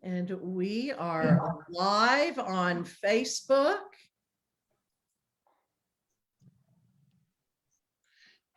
And we are live on Facebook.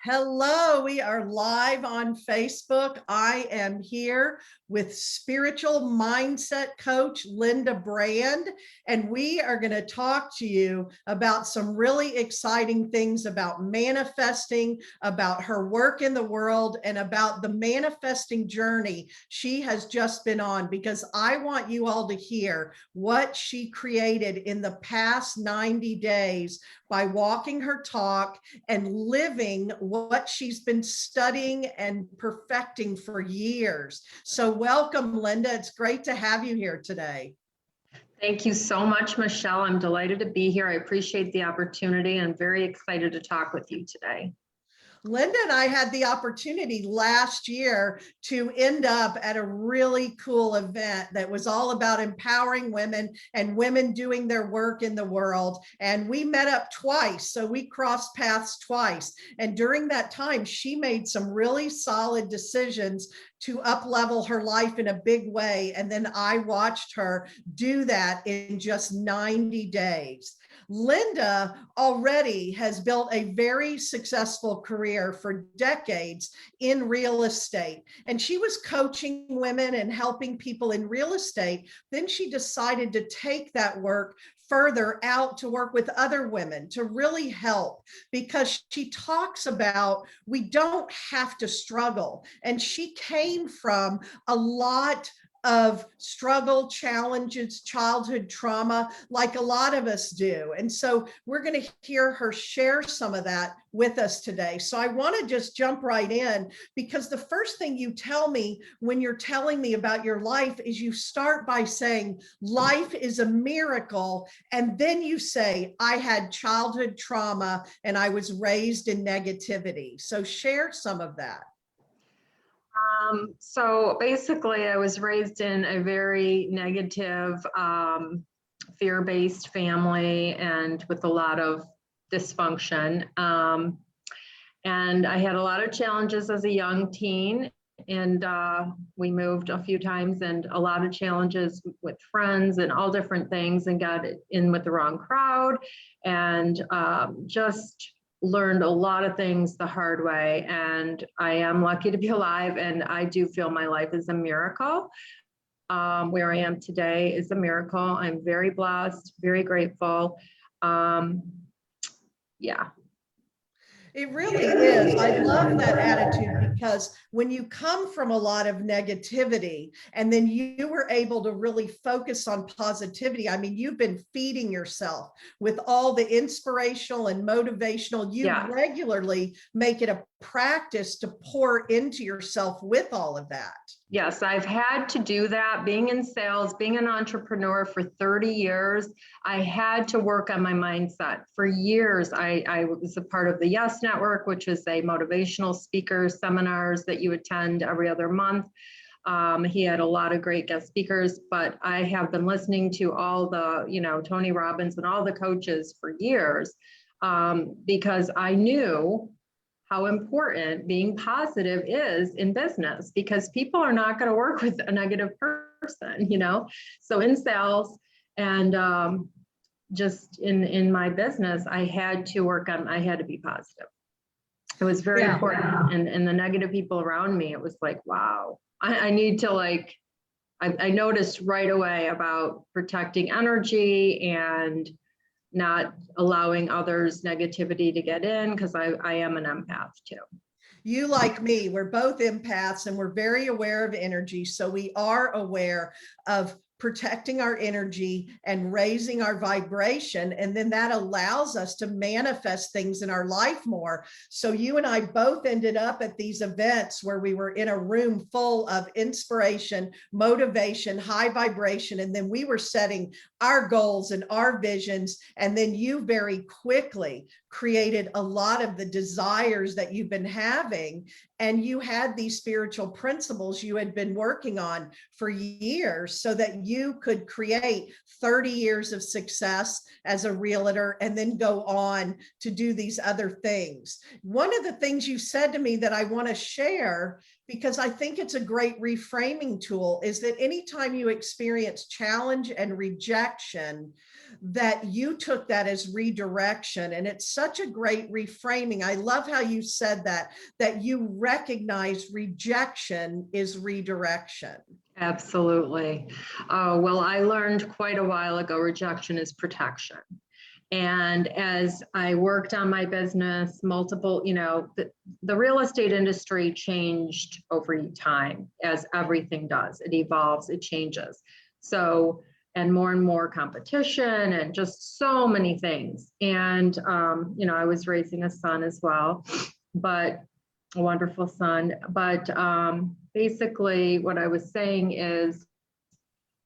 Hello, we are live on Facebook. I am here with spiritual mindset coach Linda Brand, and we are going to talk to you about some really exciting things about manifesting, about her work in the world, and about the manifesting journey she has just been on, because I want you all to hear what she created in the past 90 days by walking her talk and living what she's been studying and perfecting for years. So welcome, Linda. It's great to have you here today. Thank you so much, Michelle. I'm delighted to be here. I appreciate the opportunity and very excited to talk with you today. Linda and I had the opportunity last year to end up at a really cool event that was all about empowering women and women doing their work in the world. And we met up twice, so we crossed paths twice. And during that time, she made some really solid decisions to up-level her life in a big way. And then I watched her do that in just 90 days. Linda already has built a very successful career for decades in real estate, and she was coaching women and helping people in real estate. Then she decided to take that work further out to work with other women to really help, because she talks about we don't have to struggle. And she came from a lot of struggle, challenges, childhood trauma, like a lot of us do. And so we're going to hear her share some of that with us today. So I want to just jump right in, because the first thing you tell me when you're telling me about your life is you start by saying life is a miracle. And then you say, I had childhood trauma and I was raised in negativity. So share some of that. So basically, I was raised in a very negative, fear-based family and with a lot of dysfunction. And I had a lot of challenges as a young teen, and we moved a few times, and a lot of challenges with friends and all different things, and got in with the wrong crowd, and just learned a lot of things the hard way. And I am lucky to be alive, and I do feel my life is a miracle. Where I am today is a miracle. I'm very blessed, very grateful. Yeah. It really is. I love that attitude, because when you come from a lot of negativity and then you were able to really focus on positivity, I mean, you've been feeding yourself with all the inspirational and motivational. You regularly make it a practice to pour into yourself with all of that. Yes, I've had to do that. Being in sales, being an entrepreneur for 30 years, I had to work on my mindset. For years, I was a part of the Yes Network, which is a motivational speaker seminars that you attend every other month. He had a lot of great guest speakers, but I have been listening to all the, Tony Robbins and all the coaches for years, because I knew how important being positive is in business, because people are not going to work with a negative person, So in sales and just in my business, I had to be positive. It was very important. And the negative people around me, it was like, wow, I need to I noticed right away about protecting energy and not allowing others' negativity to get in, because I am an empath too. You, like me, we're both empaths, and we're very aware of energy. So we are aware of protecting our energy and raising our vibration. And then that allows us to manifest things in our life more. So you and I both ended up at these events where we were in a room full of inspiration, motivation, high vibration. And then we were setting our goals and our visions. And then you very quickly created a lot of the desires that you've been having. And you had these spiritual principles you had been working on for years, so that you could create 30 years of success as a realtor and then go on to do these other things. One of the things you said to me that I want to share because I think it's a great reframing tool, is that anytime you experience challenge and rejection, that you took that as redirection. And it's such a great reframing. I love how you said that you recognize rejection is redirection. Absolutely. Oh, well, I learned quite a while ago, rejection is protection. And as I worked on my business, multiple, the real estate industry changed over time, as everything does. It evolves, it changes. So, and more competition and just so many things. And, I was raising a son as well, but a wonderful son. But basically what I was saying is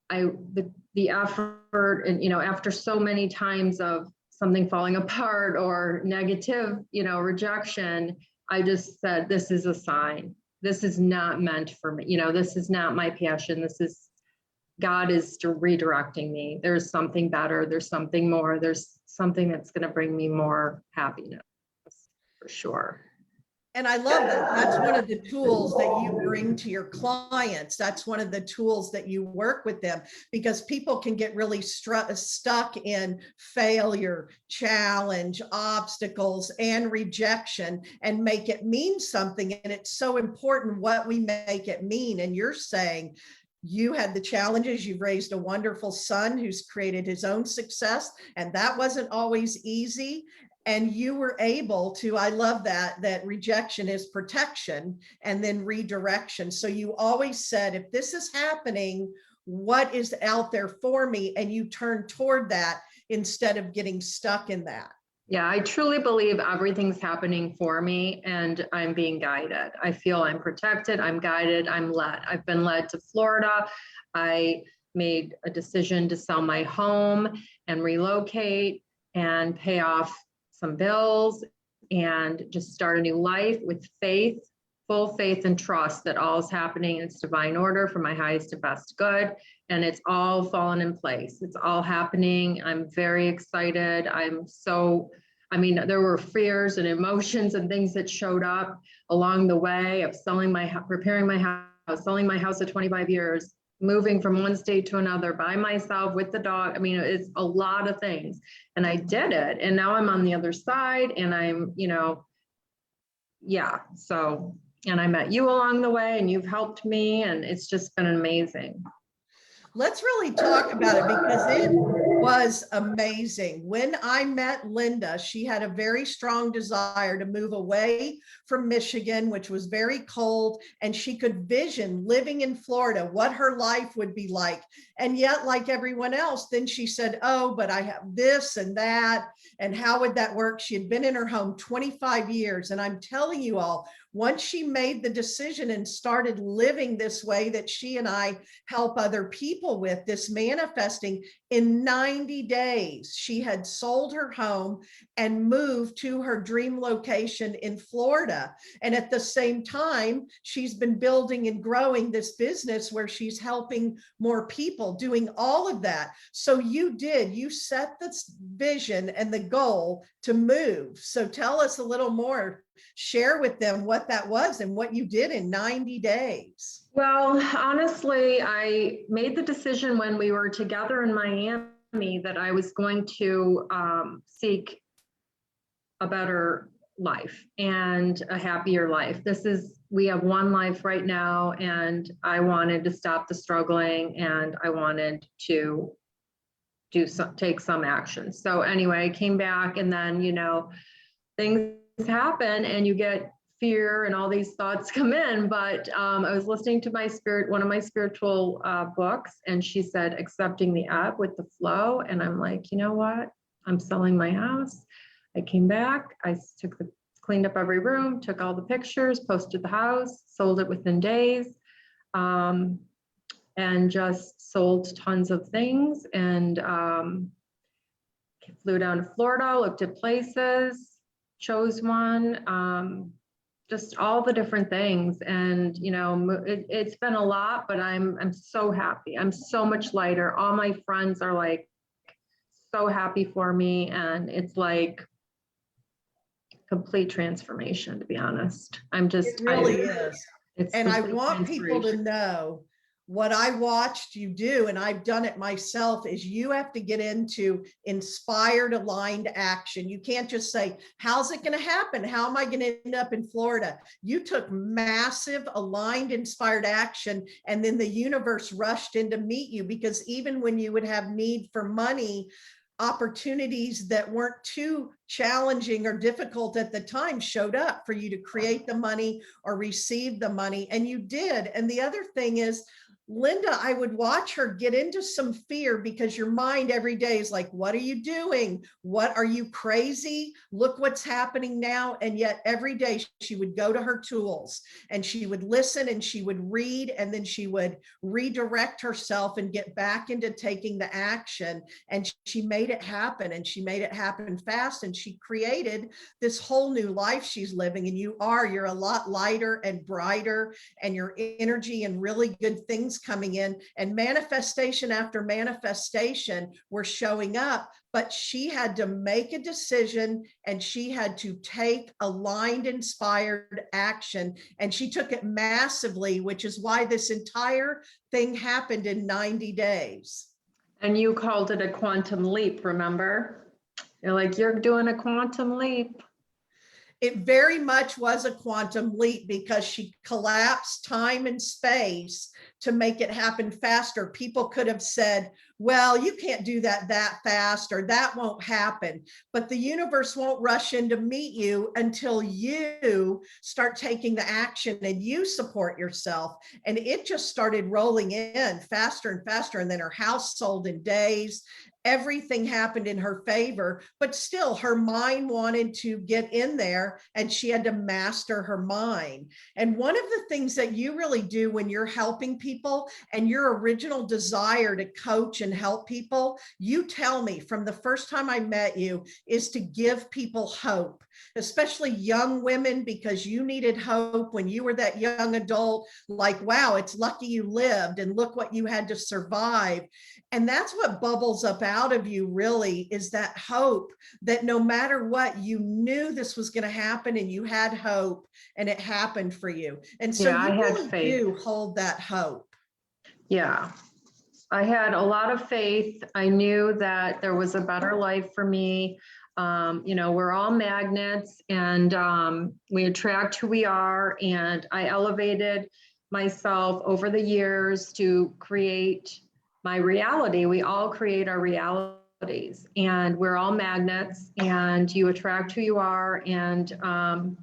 the effort and, after so many times of something falling apart or negative, rejection, I just said, this is a sign. This is not meant for me. This is not my passion. God is redirecting me. There's something better. There's something more. There's something that's going to bring me more happiness, for sure. And I love that. That's one of the tools that you bring to your clients. That's one of the tools that you work with them, because people can get really stuck in failure, challenge, obstacles, and rejection, and make it mean something. And it's so important what we make it mean. And you're saying, you had the challenges. You've raised a wonderful son who's created his own success, and that wasn't always easy. And you were able to, I love that rejection is protection, and then redirection. So you always said, if this is happening, what is out there for me? And you turn toward that instead of getting stuck in that. Yeah, I truly believe everything's happening for me and I'm being guided. I feel I'm protected, I'm guided, I'm led. I've been led to Florida. I made a decision to sell my home and relocate and pay off some bills and just start a new life with faith, full faith and trust that all is happening in its divine order for my highest and best good. And it's all fallen in place. It's all happening. I'm very excited. There were fears and emotions and things that showed up along the way of preparing my house, selling my house at 25 years, moving from one state to another by myself with the dog. It's a lot of things, and I did it. And now I'm on the other side, and I'm, and I met you along the way, and you've helped me, and it's just been amazing. Let's really talk about it, because it was amazing. When I met Linda, she had a very strong desire to move away from Michigan, which was very cold, and she could vision living in Florida, what her life would be like. And yet, like everyone else, then she said, oh, but I have this and that, and how would that work? She had been in her home 25 years. And I'm telling you all, once she made the decision and started living this way that she and I help other people with, this manifesting, in 90 days, she had sold her home and moved to her dream location in Florida. And at the same time, she's been building and growing this business where she's helping more people, doing all of that. So you set this vision and the goal to move. So tell us a little more. Share with them what that was and what you did in 90 days. Well, honestly, I made the decision when we were together in Miami that I was going to seek a better life and a happier life. We have one life right now, and I wanted to stop the struggling, and I wanted to take some action. So anyway, I came back, and then, things happen and you get fear and all these thoughts come in. But I was listening to one of my spiritual books, and she said, accepting the ebb with the flow. And I'm like, you know what? I'm selling my house. I came back, I cleaned up every room, took all the pictures, posted the house, sold it within days, and just sold tons of things, and flew down to Florida, looked at places, chose one, just all the different things. And, it's been a lot, but I'm so happy. I'm so much lighter. All my friends are like so happy for me. And it's like complete transformation, to be honest. It really is. It's And I complete want people to inspiration. know what I watched you do, and I've done it myself, is you have to get into inspired, aligned action. You can't just say, how's it going to happen? How am I going to end up in Florida? You took massive, aligned, inspired action, and then the universe rushed in to meet you, because even when you would have need for money, opportunities that weren't too challenging or difficult at the time showed up for you to create the money or receive the money, and you did. And the other thing is, Linda, I would watch her get into some fear, because your mind every day is like, what are you doing? What, are you crazy? Look what's happening now. And yet every day she would go to her tools and she would listen and she would read, and then she would redirect herself and get back into taking the action. And she made it happen, and she made it happen fast, and she created this whole new life she's living. And you're a lot lighter and brighter, and your energy and really good things coming in, and manifestation after manifestation were showing up. But she had to make a decision, and she had to take aligned, inspired action, and she took it massively, which is why this entire thing happened in 90 days. And you called it a quantum leap, remember? You're like, you're doing a quantum leap. It very much was a quantum leap, because she collapsed time and space to make it happen faster. People could have said, well, you can't do that fast, or that won't happen. But the universe won't rush in to meet you until you start taking the action and you support yourself. And it just started rolling in faster and faster. And then her house sold in days. Everything happened in her favor, but still her mind wanted to get in there, and she had to master her mind. And one of the things that you really do when you're helping people, and your original desire to coach and help people, you tell me from the first time I met you, is to give people hope, especially young women, because you needed hope when you were that young adult. Like, wow, it's lucky you lived, and look what you had to survive. And that's what bubbles up out of you, really, is that hope, that no matter what, you knew this was going to happen, and you had hope, and it happened for you. And so Yeah, I you had really faith. do hold that hope. Yeah, I had a lot of faith. I knew that there was a better life for me. We're all magnets, and we attract who we are. And I elevated myself over the years to create my reality. We all create our realities, and we're all magnets, and you attract who you are. And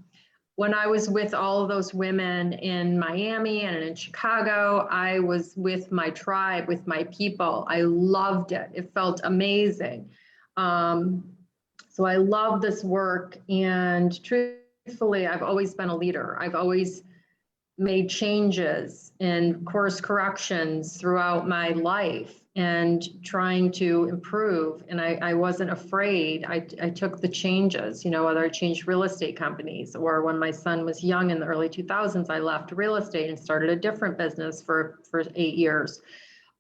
when I was with all of those women in Miami and in Chicago, I was with my tribe, with my people. I loved it. It felt amazing. So I love this work. And truthfully, I've always been a leader. I've always made changes and course corrections throughout my life, and trying to improve. And I wasn't afraid. I took the changes, whether I changed real estate companies, or when my son was young in the early 2000s, I left real estate and started a different business for 8 years.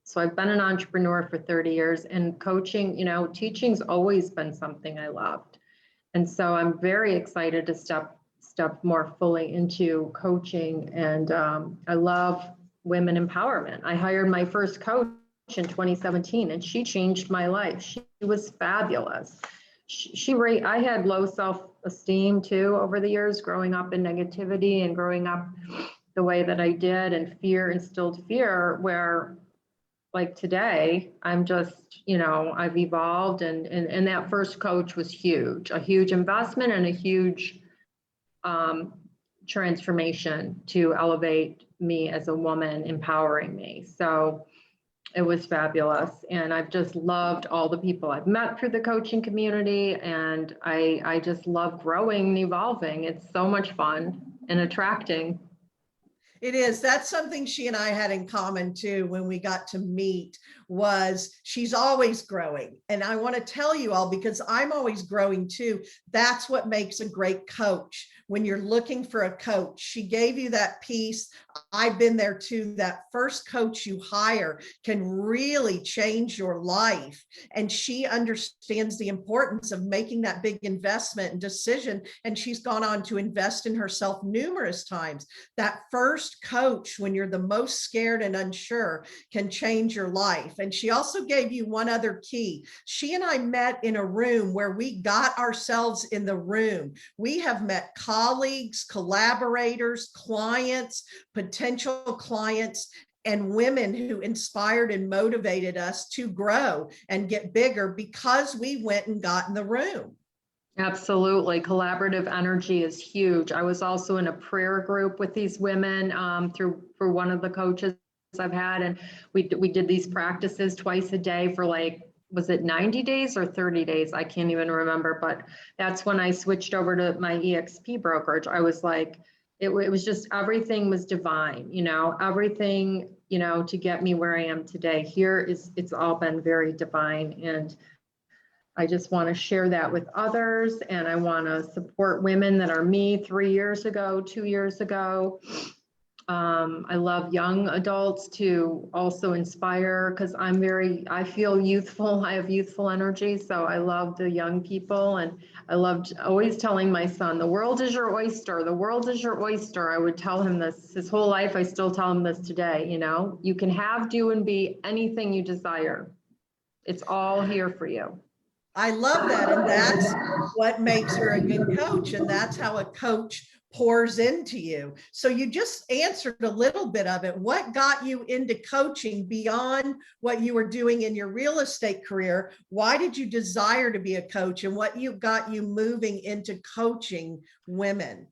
So I've been an entrepreneur for 30 years, and coaching, teaching's always been something I loved. And so I'm very excited to step more fully into coaching. And I love women empowerment. I hired my first coach in 2017, and she changed my life. She was fabulous. I had low self-esteem too over the years, growing up in negativity and growing up the way that I did, and instilled fear, where like today, I'm just, I've evolved, and that first coach was huge, a huge investment and a huge transformation to elevate me as a woman, empowering me. So it was fabulous. And I've just loved all the people I've met through the coaching community. And I just love growing and evolving. It's so much fun and attracting. It is. That's something she and I had in common too when we got to meet, was she's always growing. And I want to tell you all, because I'm always growing too, that's what makes a great coach. When you're looking for a coach, she gave you that piece. I've been there too. That first coach you hire can really change your life. And she understands the importance of making that big investment and decision. And she's gone on to invest in herself numerous times. That first first coach when you're the most scared and unsure can change your life. And she also gave you one other key. She and I met in a room where we got ourselves in the room. We have met colleagues, collaborators, clients, potential clients, and women who inspired and motivated us to grow and get bigger because we went and got in the room. Absolutely. Collaborative energy is huge. I was also in a prayer group with these women through one of the coaches I've had, and we did these practices twice a day for like, was it 90 days or 30 days? I can't even remember, but that's when I switched over to my EXP brokerage. I was like, it was just, everything was divine, everything, to get me where I am today. It's all been very divine. And I just want to share that with others. And I want to support women that are me 3 years ago, 2 years ago. I love young adults to also inspire, because I feel youthful. I have youthful energy. So I love the young people. And I loved always telling my son, the world is your oyster. The world is your oyster. I would tell him this his whole life. I still tell him this today. You can have, do, and be anything you desire. It's all here for you. I love that. And that's what makes her a good coach. And that's how a coach pours into you. So you just answered a little bit of it. What got you into coaching beyond what you were doing in your real estate career? Why did you desire to be a coach, and what got you moving into coaching women?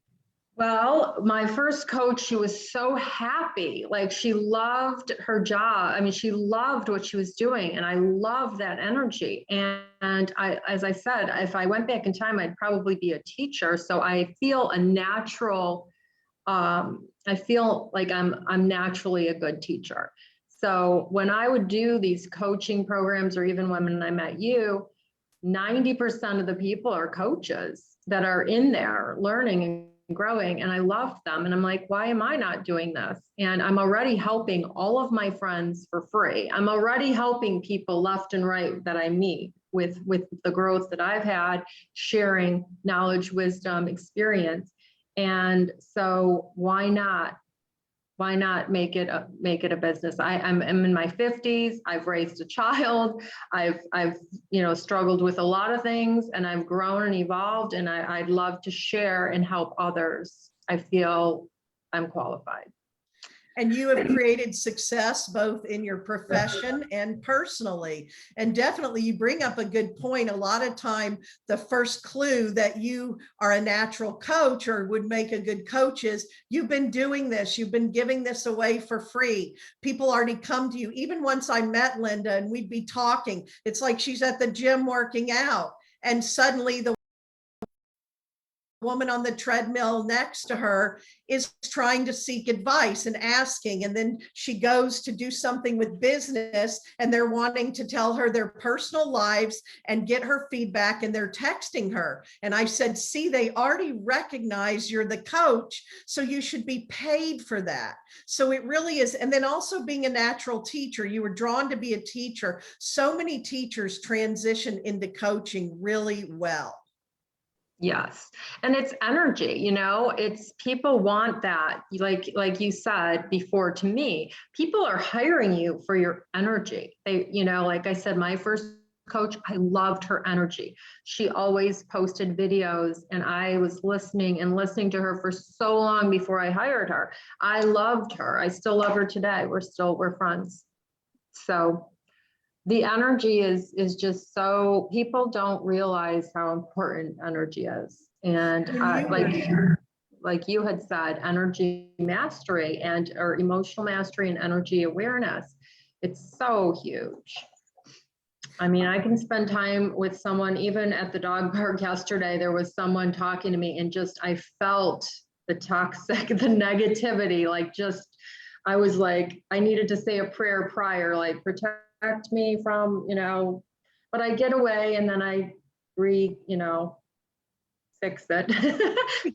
Well, my first coach, she was so happy. Like, she loved her job. I mean, she loved what she was doing, and I loved that energy. And as I said, if I went back in time, I'd probably be a teacher. So I feel a natural, I feel like I'm naturally a good teacher. So when I would do these coaching programs, or even when I met you, 90% of the people are coaches that are in there learning and growing, and I love them. And I'm like, why am I not doing this? And I'm already helping all of my friends for free. I'm already helping people left and right that I meet with the growth that I've had, sharing knowledge, wisdom, experience. And so why not make it a business? I'm in my 50s. I've raised a child. I've struggled with a lot of things, and I've grown and evolved, and I'd love to share and help others. I feel I'm qualified. And you have created success both in your profession and personally. And definitely you bring up a good point. A lot of time, the first clue that you are a natural coach or would make a good coach is you've been doing this. You've been giving this away for free. People already come to you. Even once I met Linda and we'd be talking, it's like she's at the gym working out, and suddenly the woman on the treadmill next to her is trying to seek advice and asking, and then she goes to do something with business and they're wanting to tell her their personal lives and get her feedback, and they're texting her. And I said, see, they already recognize you're the coach, so you should be paid for that. So it really is. And then also being a natural teacher, you were drawn to be a teacher. So many teachers transition into coaching really well. Yes. And it's energy, it's people want that. Like you said before to me, people are hiring you for your energy. They, like I said, my first coach, I loved her energy. She always posted videos, and I was listening to her for so long before I hired her. I loved her. I still love her today. We're friends. So the energy is just so, people don't realize how important energy is. And like you had said, energy mastery or emotional mastery and energy awareness, it's so huge. I mean, I can spend time with someone, even at the dog park yesterday, there was someone talking to me, and just, I felt the toxic, the negativity, I was like, I needed to say a prayer prior, like, protect me from, but I get away, and then I fix it.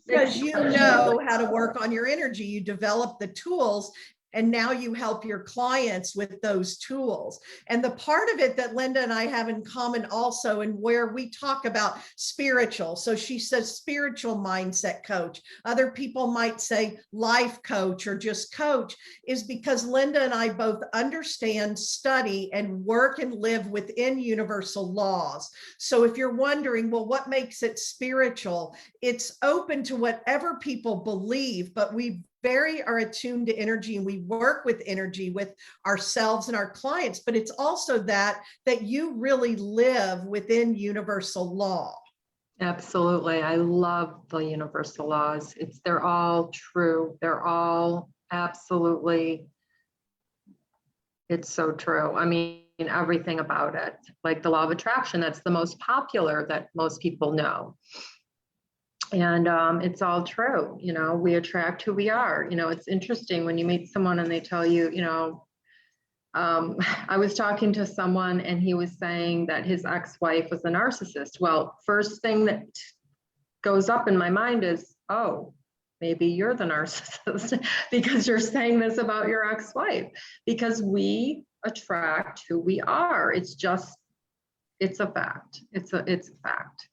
Because you know how to work on your energy. You develop the tools, And now you help your clients with those tools. And the part of it that Linda and I have in common also, and where we talk about spiritual. So she says spiritual mindset coach. Other people might say life coach or just coach, is because Linda and I both understand, study, and work and live within universal laws. So if you're wondering, well, what makes it spiritual? It's open to whatever people believe, but we are attuned to energy, and we work with energy with ourselves and our clients. But it's also that you really live within universal law. Absolutely. I love the universal laws. They're all true. They're all absolutely, it's so true. I mean, everything about it, like the law of attraction, that's the most popular that most people know. And it's all true. You know, we attract who we are. You know, it's interesting when you meet someone and they tell you, you know, I was talking to someone and he was saying that his ex-wife was a narcissist. Well, first thing that goes up in my mind is, oh, maybe you're the narcissist because you're saying this about your ex-wife, because we attract who we are. It's just, it's a fact. It's a fact.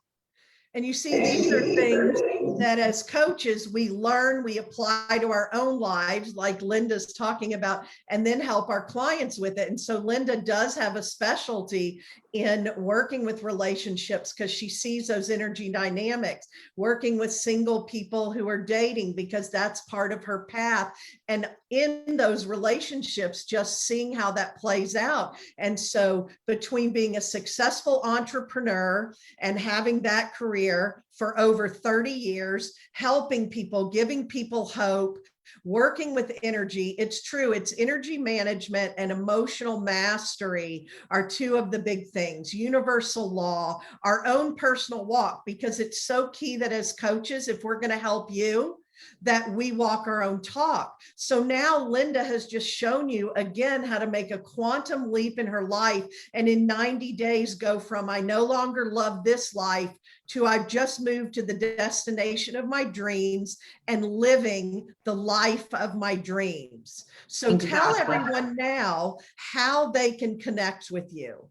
And you see, these are things that as coaches, we learn, we apply to our own lives, like Linda's talking about, and then help our clients with it. And so Linda does have a specialty in working with relationships because she sees those energy dynamics, working with single people who are dating, because that's part of her path. And in those relationships, just seeing how that plays out. And so between being a successful entrepreneur and having that career for over 30 years, helping people, giving people hope, working with energy, it's true, it's energy management and emotional mastery are two of the big things. Universal law, our own personal walk, because it's so key that as coaches, if we're going to help you, that we walk our own talk. So now Linda has just shown you again how to make a quantum leap in her life, and in 90 days go from I no longer love this life to I've just moved to the destination of my dreams and living the life of my dreams. So Exactly. Tell everyone now how they can connect with you.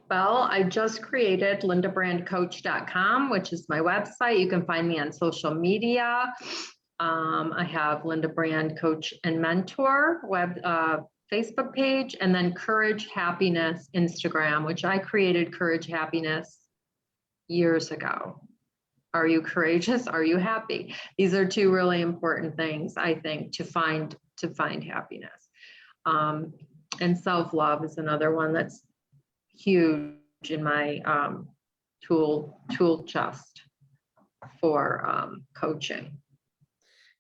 Well, I just created LindaBrandCoach.com, which is my website. You can find me on social media. I have Linda Brand Coach and Mentor Facebook page, and then Courage Happiness Instagram, which I created Courage Happiness years ago. Are you courageous? Are you happy? These are two really important things, I think, to find happiness. And self-love is another one that's huge in my tool chest for coaching.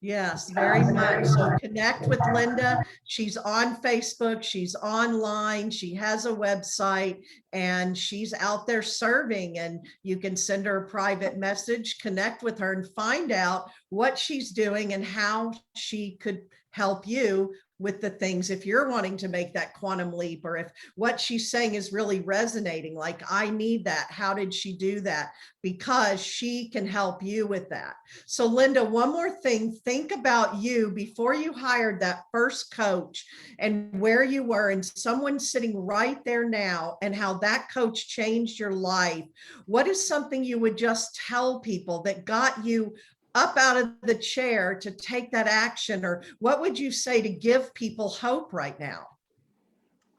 Yes, very much. So connect with Linda. She's on Facebook, she's online, she has a website, and she's out there serving. And you can send her a private message, connect with her, and find out what she's doing and how she could help you with the things if you're wanting to make that quantum leap, or if what she's saying is really resonating, like I need that. How did she do that? Because she can help you with that. So Linda, one more thing, think about you before you hired that first coach and where you were, and someone sitting right there now, and how that coach changed your life. What is something you would just tell people that got you up out of the chair to take that action? Or what would you say to give people hope right now?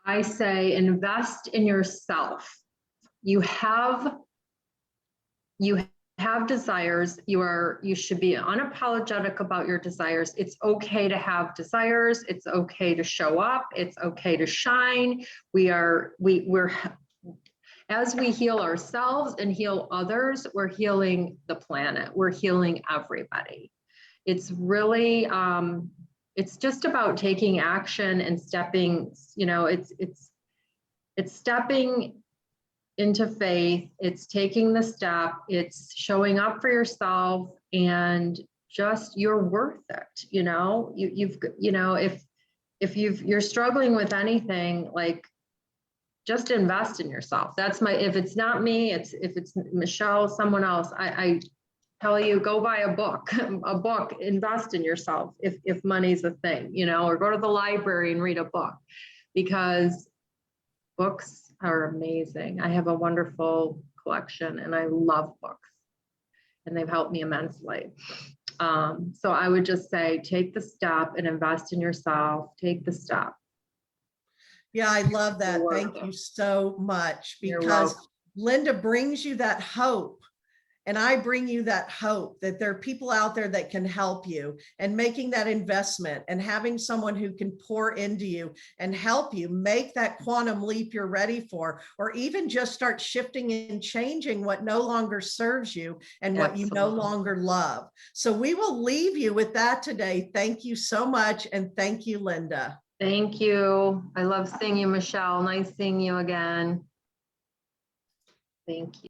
I say invest in yourself. You have desires. You should be unapologetic about your desires. It's okay to have desires. It's okay to show up. It's okay to shine. We're as we heal ourselves and heal others, we're healing the planet. We're healing everybody. It's really, it's just about taking action and stepping, it's stepping into faith. It's taking the step. It's showing up for yourself, and just, you're worth it. You're struggling with anything, like, just invest in yourself. That's if it's not me, if it's Michelle, someone else, I tell you, go buy a book, invest in yourself if money's a thing, you know, or go to the library and read a book, because books are amazing. I have a wonderful collection and I love books and they've helped me immensely. So I would just say, take the step and invest in yourself. Take the step. Yeah, I love that. You're Thank welcome. you so much, You're because welcome. Linda brings you that hope. And I bring you that hope that there are people out there that can help you, and making that investment and having someone who can pour into you and help you make that quantum leap you're ready for, or even just start shifting and changing what no longer serves you and what you no longer love. So we will leave you with that today. Thank you so much. And thank you, Linda. Thank you. I love seeing you, Michelle. Nice seeing you again. Thank you.